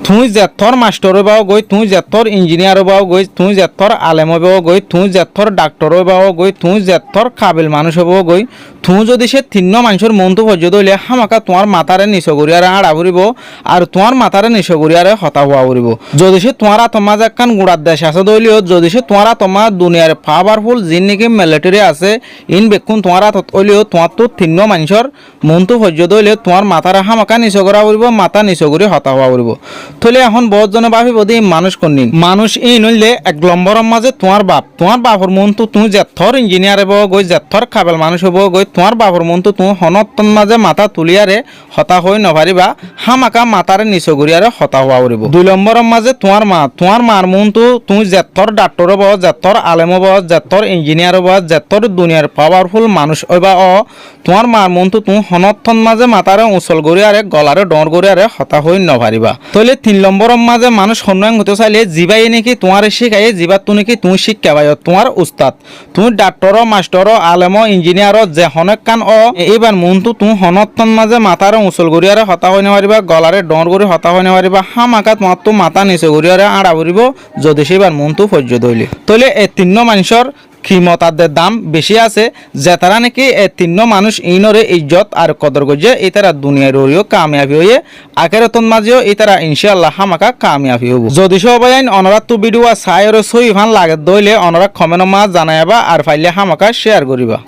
তুই যেথর মাস্টর হইবাও গই, তুই যেথর ইঞ্জিনিয়ার হইবাও গই, তুই যেথর আলেম হইবাও গই, তুই যেথর ডাক্তার হইবাও গই, তুই যেথর কাবিল মানুষ হইবাও গই, তুই যদি সে তিন্ন মানুষের মনটো পর্যন্ত হইলে হামাকা তোমার মাথারে নিচ করিয়ারে আড়া ফুরিব আর তোমার মাথারে নিচ করিয়ারে হতা হওয়া ফুরিব। যদি সে তোমার তোমার একখান গুড়ার দেশ আছে দইলিও, যদি সে তোমার তোমার দুনিয়ার পাওয়ারফুল যিন নাকি মিলিটারি আছে ইন বেক্ষণ তোমার হইলেও তোমার তো তিন্ন মানুষের মনটো পর্যন্ত হইলে তোমার মাথারে হামাকা নিচ করা ফুরিব, মাথা নিচ করে হতা হওয়া ফুরিব। তাহলে এখন বহুত জনে ভাবিব যে মানুষ কোনদিন মানুষ এই নইলে এক নম্বরের মাঝে তোমার বাপর মন তো তুমি যেথর ইঞ্জিনিয়ার হব গই, যেথর কাবেল মানুষ হব গই, তোমার বাপর মন তো তুমি হনতন মাঝে মাথা তুলিয়ারে হতা হই নভারিবা, হামাকা মাথারে নিচ করিয়ারে হতা হওয়া উড়িব। 2 নম্বরের মাঝে তোমার মার মন তো তুমি যেথর ডাক্তার হব, যেথর আলেম হব, যেথর ইঞ্জিনিয়ার হব, যেথর দুনিয়ার পাওয়ারফুল মানুষ হইবা তোমার মার মন তো তুমি হনতন মাঝে মাথারে উচল করিয়ারে গলারে ডর করিয়ারে হতা হই নভারিবা। তাহলে 3 নম্বরের মাঝে মানুষ সন্ন্যাং হতে চাইলে জিবাই নাকি তোমার শিখাই জিবাত তো নাকি তুমি শিক্ষা পাই তোমার উস্তাদ, তুমি ডাক্তার মাস্টার আলেম ইঞ্জিনিয়ার যে হনেক কান এবার মনটো তুমি হনতন মাঝে মাথারে উচল করিয়ারে হতা হই নেপারিবা, গলারে ডর করে হতা হই নেপারিবা, হামাকা তোমার তো মাথা নিচে করিয়ারে আড়া ফুরিব যদি সেবার মনটো সহ্য ধইলে। তাহলে এই 3 মানুষের ক্ষমতাদের দাম বেশি আছে যে তারা নাকি এই 3 মানুষ ইনরে ইজ্জত আর কদর করছে, এই তারা দুনিয়ার ওরিও কামিয়াবি হয়ে আখেরাতন মাঝেও এই তারা ইনশাআল্লাহ হামাকা কামিয়াবি হব। যদি সবাই অনরাত তো ভিডিও সাইর সই ভান লাগে দইলে অনরা কমেন্ট মাঝ জানাইবা আর ফাইলে হামাকা শেয়ার করিবা।